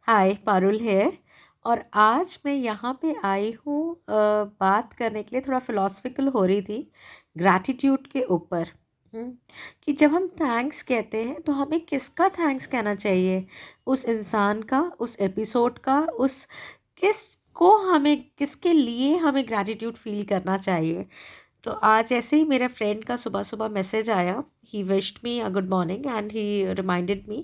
हाय, पारुल है। और आज मैं यहाँ पे आई हूँ बात करने के लिए। थोड़ा फिलोसफिकल हो रही थी ग्रैटिट्यूड के ऊपर। हम्म, कि जब हम थैंक्स कहते हैं तो हमें किसका थैंक्स कहना चाहिए? उस इंसान का, उस एपिसोड का, उस किस को हमें, किसके लिए हमें ग्रैटिट्यूड फील करना चाहिए? तो आज ऐसे ही मेरे फ्रेंड का सुबह सुबह मैसेज आया। He wished me a good morning and he reminded me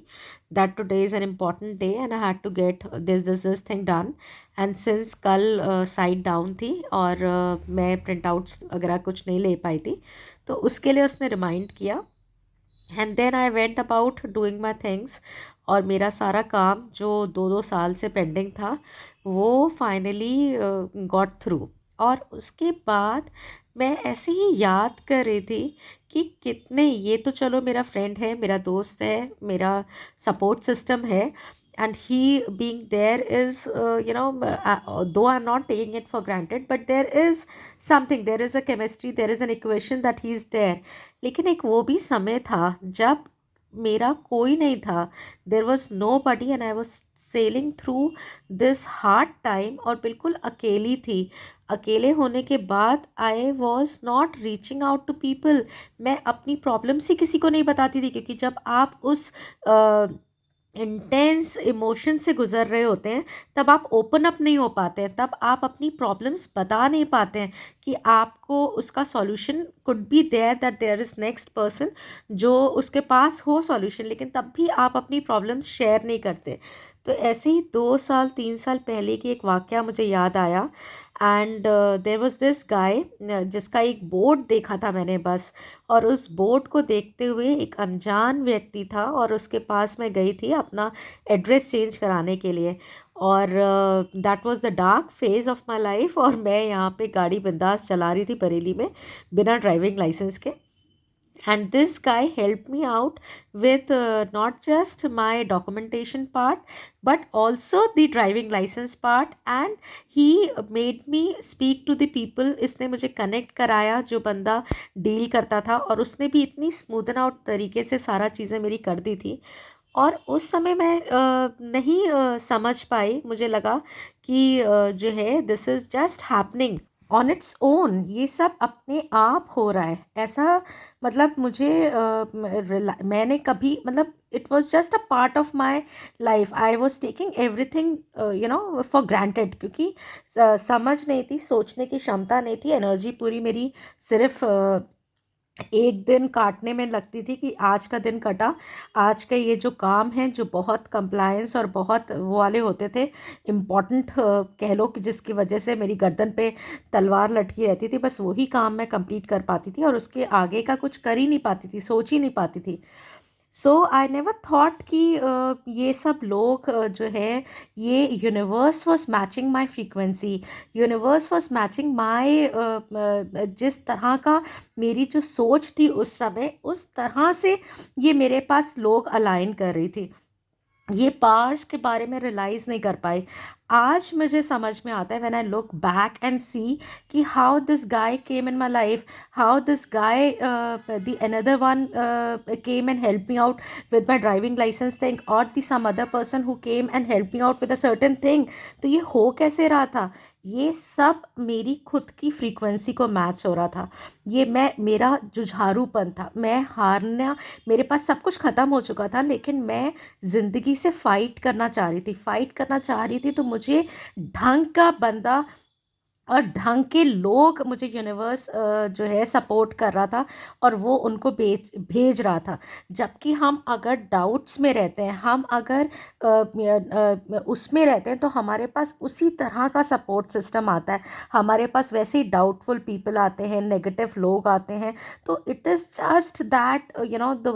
that today is an important day and I had to get this thing done. And since कल साइट डाउन थी और मैं प्रिंट आउट्स वगैरह कुछ नहीं ले पाई थी, तो उसके लिए उसने रिमाइंड किया। And then I went about doing my things. और मेरा सारा काम जो 2-2 साल से पेंडिंग था वो फाइनली गॉट थ्रू। और उसके बाद मैं ऐसे ही याद कर रही थी कि कितने, ये तो चलो मेरा फ्रेंड है, मेरा दोस्त है, मेरा सपोर्ट सिस्टम है। And he being there is, though I'm not taking it for granted, but there is something, there is a chemistry, there is an equation that he's there. लेकिन एक वो भी समय था जब मेरा कोई नहीं था। There was nobody and I was sailing through this hard time और बिल्कुल अकेली थी। अकेले होने के बाद I was not reaching out to people. मैं अपनी प्रॉब्लम्स ही किसी को नहीं बताती थी, क्योंकि जब आप उस इंटेंस इमोशन से गुजर रहे होते हैं तब आप ओपन अप नहीं हो पाते हैं, तब आप अपनी प्रॉब्लम्स बता नहीं पाते हैं कि आपको उसका solution could be there, that there is next person जो उसके पास हो सॉल्यूशन, लेकिन तब भी आप अपनी प्रॉब्लम्स शेयर नहीं करते। तो ऐसे ही 2 साल 3 साल पहले की एक वाक़या मुझे याद आया। And there was this guy जिसका एक बोर्ड देखा था मैंने बस। और उस बोर्ड को देखते हुए एक अनजान व्यक्ति था और उसके पास मैं गई थी अपना एड्रेस चेंज कराने के लिए। और that was the dark phase of my life. और मैं यहाँ पे गाड़ी बिंदास चला रही थी बरेली में बिना ड्राइविंग लाइसेंस के। And this guy helped me out with not just my documentation part but also the driving license part, and he made me speak to the people. इसने मुझे कनेक्ट कराया जो बंदा डील करता था, और उसने भी इतनी स्मूदन आउट तरीके से सारा चीज़ें मेरी कर दी थी। और उस समय मैं नहीं समझ पाई। मुझे लगा कि जो है this is just happening on its own, ये सब अपने आप हो रहा है ऐसा। मतलब मुझे मैंने कभी, मतलब it was just a part of my life. I was taking everything for granted, क्योंकि समझ नहीं थी, सोचने की क्षमता नहीं थी, एनर्जी पूरी मेरी सिर्फ एक दिन काटने में लगती थी कि आज का दिन कटा। आज का ये जो काम है जो बहुत कंप्लायंस और बहुत वो वाले होते थे, इम्पॉर्टेंट कह लो, कि जिसकी वजह से मेरी गर्दन पे तलवार लटकी रहती थी, बस वही काम मैं कंप्लीट कर पाती थी और उसके आगे का कुछ कर ही नहीं पाती थी, सोच ही नहीं पाती थी। सो आई नेवर थॉट कि ये सब लोग जो है, ये universe was matching my frequency, universe was matching my, जिस तरह का मेरी जो सोच थी उस समय, उस तरह से ये मेरे पास लोग अलाइन कर रही थी। ये पार्स के बारे में रियलाइज़ नहीं कर पाई। आज मुझे समझ में आता है when I look back and see कि how this guy came in my life, how this guy the another one came and help me out with my driving license thing, और the some other person who came and help me out with a certain thing. तो ये हो कैसे रहा था? ये सब मेरी खुद की फ्रीक्वेंसी को मैच हो रहा था। ये मैं, मेरा जुझारूपन था, मैं हारना, मेरे पास सब कुछ ख़त्म हो चुका था, लेकिन मैं ज़िंदगी से फ़ाइट करना चाह रही थी, फ़ाइट करना चाह रही थी। तो मुझे ढंग का बंदा और ढंग के लोग, मुझे यूनिवर्स जो है सपोर्ट कर रहा था और वो उनको भेज रहा था। जबकि हम अगर डाउट्स में रहते हैं, हम अगर उसमें रहते हैं, तो हमारे पास उसी तरह का सपोर्ट सिस्टम आता है, हमारे पास वैसे ही डाउटफुल पीपल आते हैं, नेगेटिव लोग आते हैं। तो इट इज़ जस्ट दैट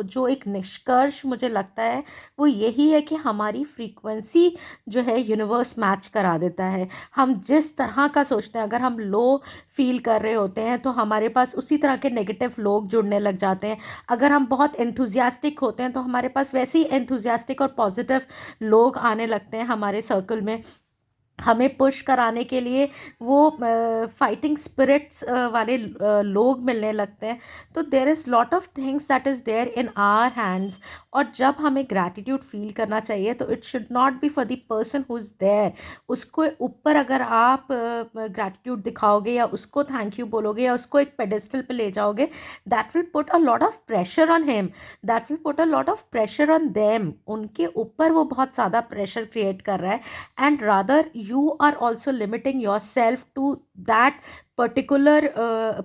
जो एक निष्कर्ष मुझे लगता है वो यही है कि हमारी फ्रीक्वेंसी जो है यूनिवर्स मैच करा देता है। हम जिस तरह का सोचते हैं, अगर हम लो फील कर रहे होते हैं तो हमारे पास उसी तरह के नेगेटिव लोग जुड़ने लग जाते हैं। अगर हम बहुत एंथुजियास्टिक होते हैं तो हमारे पास वैसे ही एंथुजियास्टिक और पॉजिटिव लोग आने लगते हैं हमारे सर्कल में। हमें पुश कराने के लिए वो फाइटिंग स्पिरिट्स वाले लोग मिलने लगते हैं। तो there is lot of things that is there in our hands. और जब हमें ग्रैटिट्यूड फील करना चाहिए तो it should not be for the person who is there. उसको ऊपर अगर आप ग्रैटिट्यूड दिखाओगे या उसको थैंक यू बोलोगे या उसको एक पेडेस्टल पे ले जाओगे, that will put a lot of pressure on him, that will put a lot of pressure on them. उनके ऊपर वो बहुत ज़्यादा प्रेशर क्रिएट कर रहा है, and rather you are also limiting yourself to that particular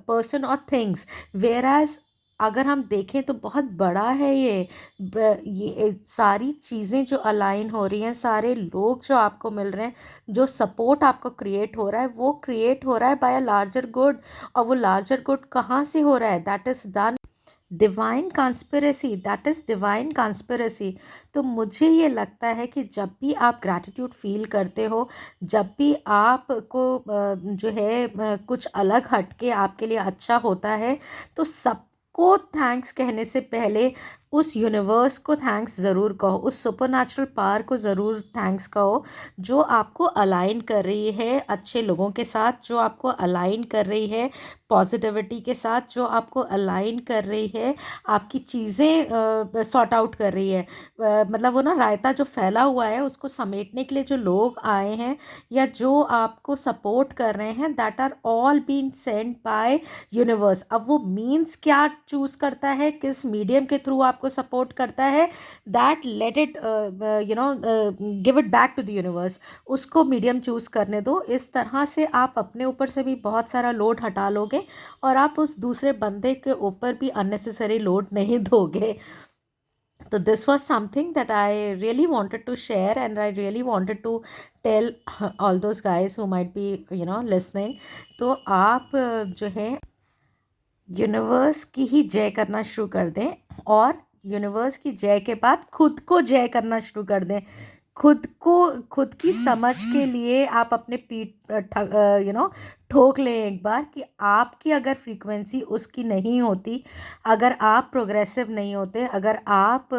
person or things। whereas अगर हम देखें तो बहुत बड़ा है ये सारी चीज़ें जो अलाइन हो रही हैं, सारे लोग जो आपको मिल रहे हैं, जो सपोर्ट आपको क्रिएट हो रहा है, वो क्रिएट हो रहा है बाय अ लार्जर गुड। और वो लार्जर गुड कहाँ से हो रहा है? That is done divine conspiracy, that is divine conspiracy. तो मुझे ये लगता है कि जब भी आप ग्रैटिट्यूड फील करते हो, जब भी आपको जो है कुछ अलग हटके आपके लिए अच्छा होता है, तो सबको थैंक्स कहने से पहले उस यूनिवर्स को थैंक्स ज़रूर कहो, उस सुपरनैचुरल पावर को ज़रूर थैंक्स कहो, जो आपको अलाइन कर रही है अच्छे लोगों के साथ, जो आपको अलाइन कर रही है पॉजिटिविटी के साथ, जो आपको अलाइन कर रही है, आपकी चीज़ें सॉर्ट आउट कर रही है। मतलब वो ना रायता जो फैला हुआ है उसको समेटने के लिए जो लोग आए हैं या जो आपको सपोर्ट कर रहे हैं, that are all been sent by universe. अब वो मीन्स क्या चूज़ करता है, किस मीडियम के थ्रू आपको सपोर्ट करता है, that let it give it back to the universe. उसको मीडियम चूज़ करने दो। इस तरह से आप अपने ऊपर से भी बहुत सारा लोड हटा लोगे और आप उस दूसरे बंदे के ऊपर भी अननेसेसरी लोड नहीं दोगे। तो this was something that I really wanted to share and I really wanted to tell all those guys who might be listening. तो आप जो है यूनिवर्स की ही जय करना शुरू कर दें, और यूनिवर्स की जय के बाद खुद को जय करना शुरू कर दें। खुद को, खुद की समझ के लिए आप अपने पीठ ठोक लें एक बार कि आपकी अगर फ्रीक्वेंसी उसकी नहीं होती, अगर आप प्रोग्रेसिव नहीं होते, अगर आप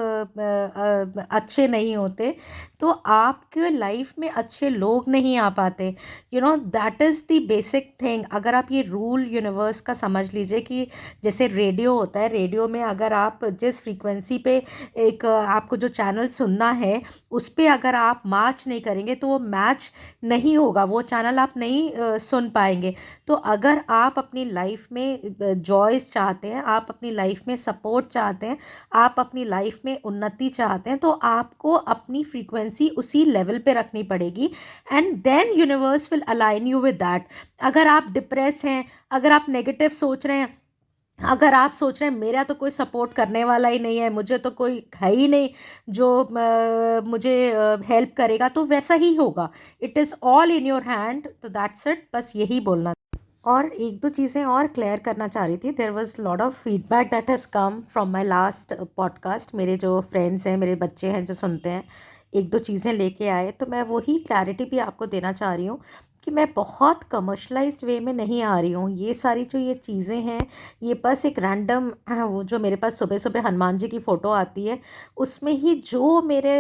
अच्छे नहीं होते, तो आपके लाइफ में अच्छे लोग नहीं आ पाते। That is the basic thing. अगर आप ये रूल यूनिवर्स का समझ लीजिए कि जैसे रेडियो होता है, रेडियो में अगर आप जिस फ्रीक्वेंसी पे एक आपको जो चैनल सुनना है उस पर अगर आप मैच नहीं करेंगे तो वो मैच नहीं होगा, वो चैनल आप नहीं सुन पाएंगे। तो अगर आप अपनी लाइफ में जॉयस चाहते हैं, आप अपनी लाइफ में सपोर्ट चाहते हैं, आप अपनी लाइफ में उन्नति चाहते हैं, तो आपको अपनी फ्रीक्वेंसी उसी लेवल पे रखनी पड़ेगी, and then universe will align you with that. अगर आप डिप्रेस हैं, अगर आप नेगेटिव सोच रहे हैं, अगर आप सोच रहे हैं मेरा तो कोई सपोर्ट करने वाला ही नहीं है, मुझे तो कोई है ही नहीं जो मुझे हेल्प करेगा, तो वैसा ही होगा। It is all in your hand. तो दैट्स इट, बस यही बोलना। और एक दो चीज़ें और क्लियर करना चाह रही थी। There was lot of feedback that has come from my last podcast. मेरे जो फ्रेंड्स हैं, मेरे बच्चे हैं जो सुनते हैं, एक दो चीज़ें लेके आए, तो मैं वही क्लैरिटी भी आपको देना चाह रही हूँ कि मैं बहुत कमर्शलाइज्ड वे में नहीं आ रही हूँ। ये सारी जो ये चीज़ें हैं, ये बस एक रैंडम, वो जो मेरे पास सुबह सुबह हनुमान जी की फ़ोटो आती है, उसमें ही जो मेरे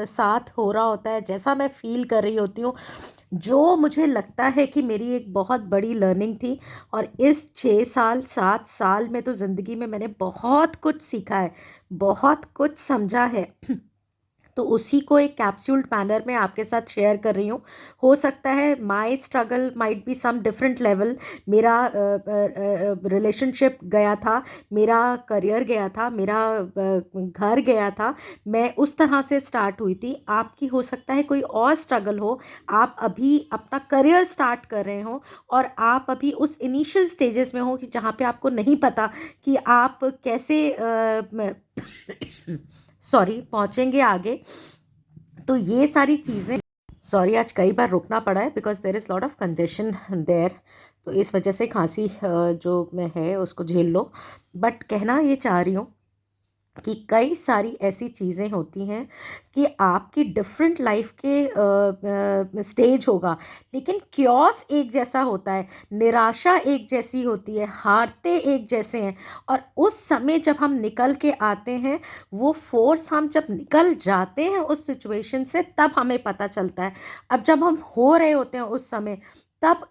साथ हो रहा होता है, जैसा मैं फ़ील कर रही होती हूँ, जो मुझे लगता है कि मेरी एक बहुत बड़ी लर्निंग थी। और इस 6 साल 7 साल में तो ज़िंदगी में मैंने बहुत कुछ सीखा है, बहुत कुछ समझा है। तो उसी को एक कैप्सूल्ड मैनर में आपके साथ शेयर कर रही हूँ। हो सकता है my struggle might be some different level. मेरा रिलेशनशिप गया था, मेरा करियर गया था, मेरा घर गया था, मैं उस तरह से स्टार्ट हुई थी। आपकी हो सकता है कोई और स्ट्रगल हो, आप अभी अपना करियर स्टार्ट कर रहे हो और आप अभी उस इनिशियल स्टेजेस में हो कि जहाँ पे आपको नहीं पता कि आप कैसे सॉरी पहुँचेंगे आगे। तो ये सारी चीज़ें, सॉरी आज कई बार रुकना पड़ा है because there is lot of congestion there, तो इस वजह से खांसी जो मैं है उसको झेल लो। बट कहना ये चाह रही हूँ कि कई सारी ऐसी चीज़ें होती हैं कि आपकी डिफरेंट लाइफ के स्टेज होगा, लेकिन क्योस एक जैसा होता है, निराशा एक जैसी होती है, हारते एक जैसे हैं। और उस समय जब हम निकल के आते हैं, वो फोर्स हम जब निकल जाते हैं उस सिचुएशन से, तब हमें पता चलता है। अब जब हम हो रहे होते हैं उस समय, तब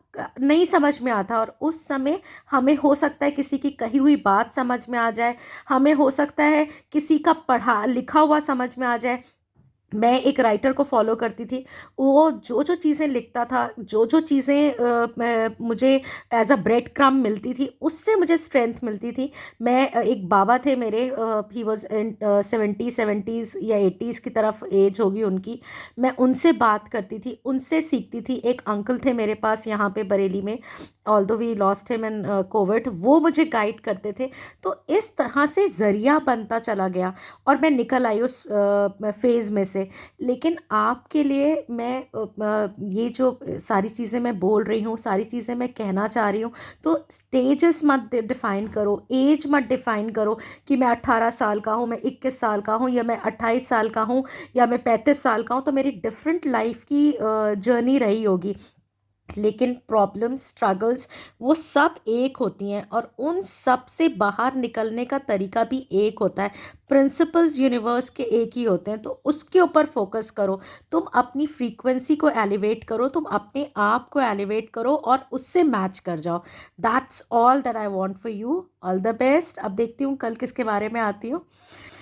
नहीं समझ में आता। और उस समय हमें हो सकता है किसी की कही हुई बात समझ में आ जाए, हमें हो सकता है किसी का पढ़ा लिखा हुआ समझ में आ जाए। मैं एक राइटर को फॉलो करती थी। वो जो जो चीज़ें लिखता था, जो जो चीज़ें मुझे एज अ ब्रेड क्रम्ब मिलती थी, उससे मुझे स्ट्रेंथ मिलती थी। मैं एक बाबा थे मेरे, ही वॉज इन 70s या 80s की तरफ एज होगी उनकी। मैं उनसे बात करती थी, उनसे सीखती थी। एक अंकल थे मेरे पास यहाँ पे बरेली में, although we lost him in COVID, वो मुझे गाइड करते थे। तो इस तरह से ज़रिया बनता चला गया और मैं निकल आई उस फेज़ में से। लेकिन आपके लिए मैं ये जो सारी चीज़ें मैं बोल रही हूँ, सारी चीज़ें मैं कहना चाह रही हूँ, तो स्टेजेस मत डिफाइन करो, एज मत डिफाइन करो कि मैं 18 साल का हूँ, मैं 21 साल का हूँ, या मैं 28 साल का हूँ, या मैं 35 साल का हूँ। तो मेरी डिफरेंट लाइफ की जर्नी रही होगी, लेकिन प्रॉब्लम्स, स्ट्रगल्स, वो सब एक होती हैं, और उन सब से बाहर निकलने का तरीका भी एक होता है। प्रिंसिपल्स यूनिवर्स के एक ही होते हैं, तो उसके ऊपर फोकस करो। तुम अपनी फ्रीक्वेंसी को एलिवेट करो, तुम अपने आप को एलिवेट करो और उससे मैच कर जाओ। That's all that I want for you. All the best. अब देखती हूँ कल किसके बारे में आती हूँ।